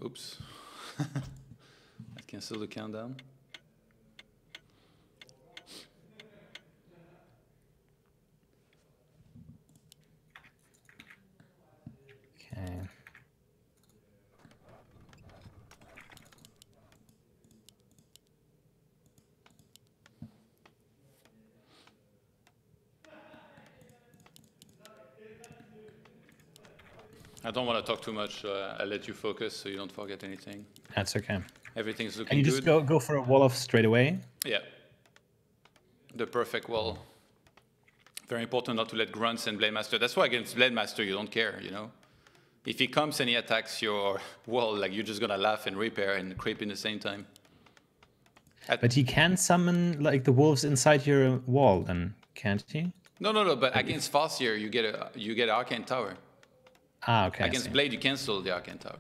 Oops. I cancel the countdown. Okay. I don't want to talk too much, so I'll let you focus so you don't forget anything. That's okay. Everything's looking Can you good. just go for a wall off straight away? Yeah. The perfect wall. Very important not to let grunts and Blade Master. That's why against Blade Master you don't care, you know? If he comes and he attacks your wall, like you're just gonna laugh and repair and creep in the same time. But he can summon like the wolves inside your wall, then can't he? No. But against Farseer, you get Arcane Tower. Ah, okay. Against Blade, you cancel the Arcane Tower.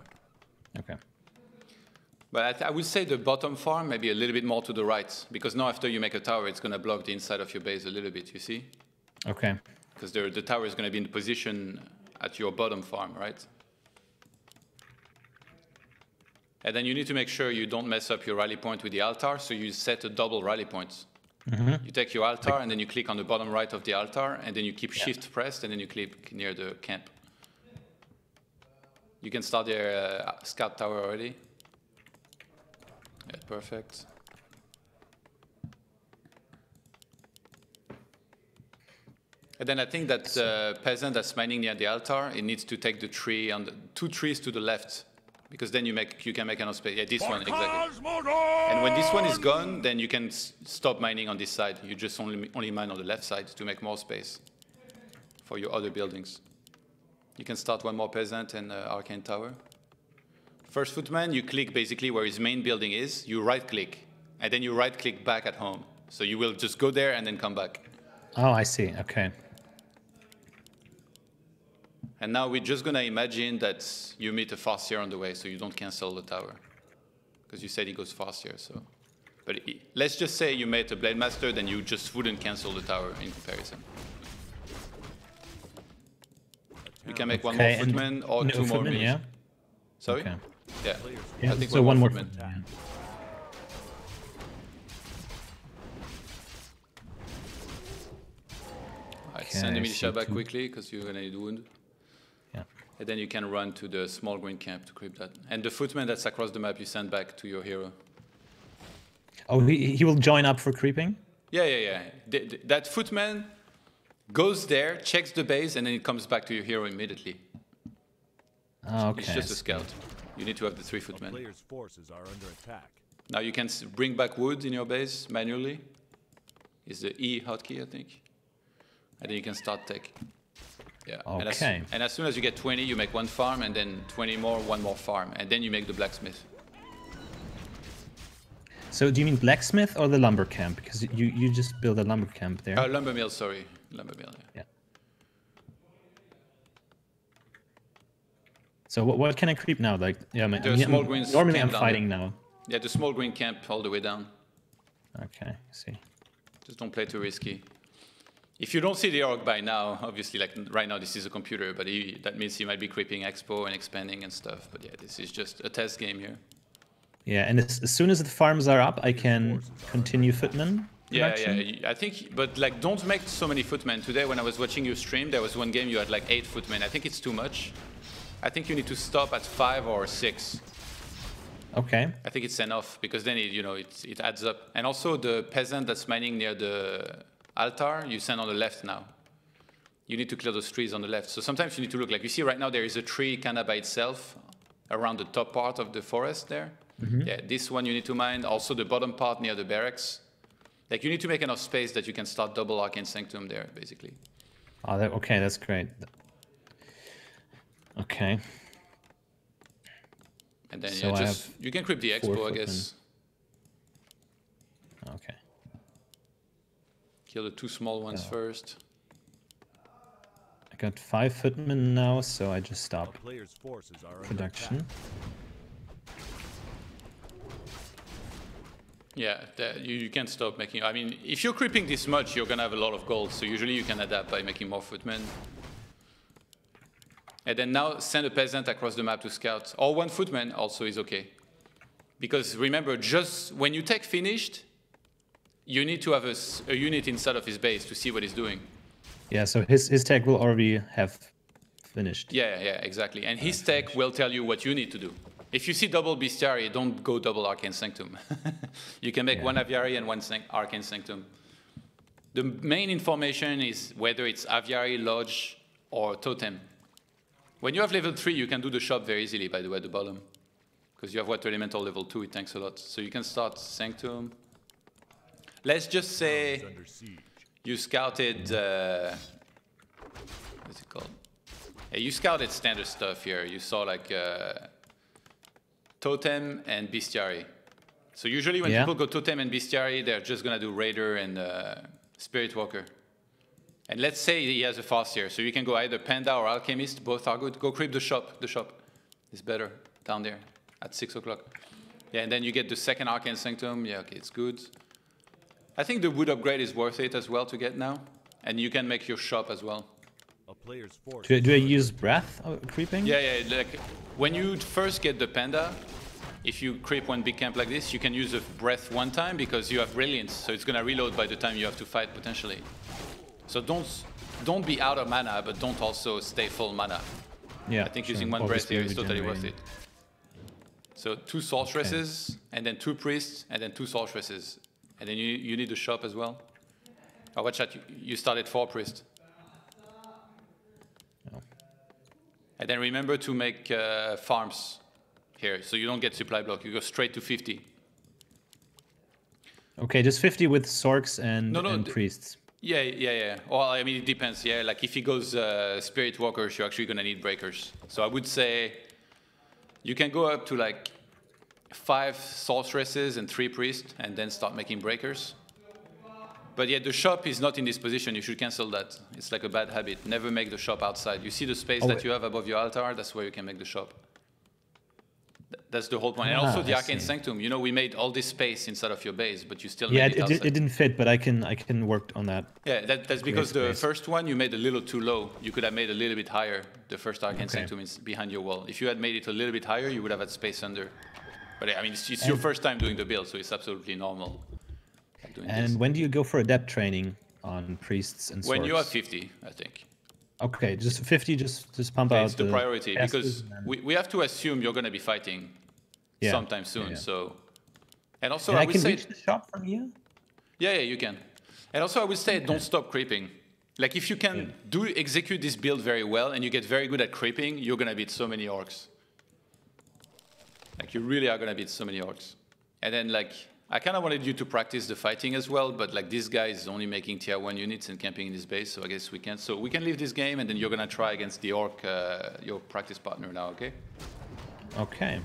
Okay. But I would say the bottom farm maybe a little bit more to the right, because now after you make a tower, it's gonna block the inside of your base a little bit. You see? Okay. Because the tower is gonna be in the position at your bottom farm, right? And then you need to make sure you don't mess up your rally point with the altar, so you set a double rally point. You take your altar, and then you click on the bottom right of the altar, and then you keep shift pressed, and then you click near the camp. You can start their scout tower already. Yeah, perfect. And then I think that peasant that's mining near the altar, it needs to take the tree on the 2 trees to the left. Because then you can make enough space. Yeah, this one, exactly. And when this one is gone, then you can stop mining on this side. You just only mine on the left side to make more space for your other buildings. You can start one more peasant and arcane tower. First footman, you click basically where his main building is. You right-click, and then you right-click back at home. So you will just go there and then come back. Oh, I see. Okay. And now we're just going to imagine that you meet a Farseer on the way, so you don't cancel the tower. Because you said he goes Farseer, so... But let's just say you met a Blade Master, then you just wouldn't cancel the tower in comparison. You can make one more footman or two more minions. Yeah? Sorry? Okay. Yeah. I think so one more footman. footman. Alright, send the militia back quickly, because you're going to need wound. Yeah. And then you can run to the small green camp to creep that. And the footman that's across the map, you send back to your hero. Oh, he will join up for creeping? Yeah. That footman goes there, checks the base, and then it comes back to your hero immediately. Oh, okay. It's just a scout. You need to have the 3 footmen. Player's forces are under attack. Now you can bring back wood in your base manually. It's the E hotkey, I think. And then you can start tech. Yeah. Okay. And as soon as you get 20, you make 1 farm, and then 20 more, 1 more farm, and then you make the blacksmith. So do you mean blacksmith or the lumber camp? Because you just build a lumber camp there. Lumber mill, sorry. Lumber mill, yeah. So what can I creep now? Like, yeah, normally I'm fighting now. Yeah, the small green camp all the way down. Okay, I see. Just don't play too risky. If you don't see the orc by now, obviously, like right now this is a computer, but that means he might be creeping expo and expanding and stuff. But yeah, this is just a test game here. Yeah, and as soon as the farms are up, I can continue footman production. Yeah, I think, but like don't make so many footmen. Today when I was watching you stream, there was one game you had like 8 footmen. I think it's too much. I think you need to stop at 5 or 6. Okay. I think it's enough, because then it adds up. And also the peasant that's mining near the altar, you send on the left now. You need to clear those trees on the left. So sometimes you need to look, like you see right now there is a tree kind of by itself around the top part of the forest there. Yeah, this one you need to mine. Also the bottom part near the barracks. Like you need to make enough space that you can start double Arcane Sanctum there, basically. Oh, okay, that's great. Okay. And then so you can creep the expo, I guess. Okay. Kill the 2 small ones first. I got 5 footmen now, so I just stop production. Yeah, you can't stop making... I mean, if you're creeping this much, you're going to have a lot of gold. So usually you can adapt by making more footmen. And then now send a peasant across the map to scout. Or one footman also is okay. Because remember, just when you take finished, you need to have a unit inside of his base to see what he's doing. Yeah, so his tech will already have finished. Yeah, exactly. And his tech will tell you what you need to do. If you see double Bestiary, don't go double Arcane Sanctum. You can make one Aviary and one Arcane Sanctum. The main information is whether it's Aviary, Lodge, or Totem. When you have level 3, you can do the shop very easily, by the way, at the bottom. Because you have Water Elemental level 2, it tanks a lot. So you can start Sanctum. Let's just say you scouted, what's it called? Yeah, you scouted standard stuff here. You saw like Totem and Bestiary. So usually when people go Totem and Bestiary, they're just gonna do Raider and Spirit Walker. And let's say he has a Farseer, so you can go either Panda or Alchemist, both are good. Go creep the shop. The shop is better down there at 6 o'clock. Yeah, and then you get the second Arcane Sanctum. Yeah, okay, it's good. I think the wood upgrade is worth it as well to get now. And you can make your shop as well. Do I use breath creeping? Yeah, like when you first get the Panda, if you creep one big camp like this, you can use a breath one time because you have Brilliance, so it's gonna reload by the time you have to fight potentially. So don't be out of mana, but don't also stay full mana. Yeah, I think using one breath here is totally worth it. So 2 sorceresses, and then 2 priests, and then 2 sorceresses. And then you need a shop as well. Oh, watch out, you started 4 priests. Oh. And then remember to make farms here, so you don't get supply block. You go straight to 50. Okay, just 50 with Sorks and priests. Yeah. Well, I mean, it depends. Yeah, like if he goes Spirit Walkers, you're actually gonna need breakers. So I would say you can go up to like 5 sorceresses and 3 priests, and then start making breakers. But yeah, the shop is not in this position. You should cancel that. It's like a bad habit. Never make the shop outside. You see the space that you have above your altar? That's where you can make the shop. That's the whole point. And also the Arcane Sanctum. You know, we made all this space inside of your base, but you still made it outside. It didn't fit, but I can work on that. Yeah, that's because the first one you made a little too low. You could have made a little bit higher. The first Arcane Sanctum is behind your wall. If you had made it a little bit higher, you would have had space under. But I mean, it's your first time doing the build, so it's absolutely normal. And when do you go for adept training on priests and swords? When you are 50, I think. Okay, just 50, just pump out. It's the priority because we have to assume you're going to be fighting sometime soon. Yeah. So, and also I would say, reach the shop from here. Yeah, you can. And also I would say don't stop creeping. Like if you can execute this build very well and you get very good at creeping, you're going to beat so many orcs. Like you really are going to beat so many orcs. And then like I kind of wanted you to practice the fighting as well, but like this guy is only making tier 1 units and camping in his base, so I guess we can't. So we can leave this game and then you're going to try against the orc, your practice partner now, okay? Okay.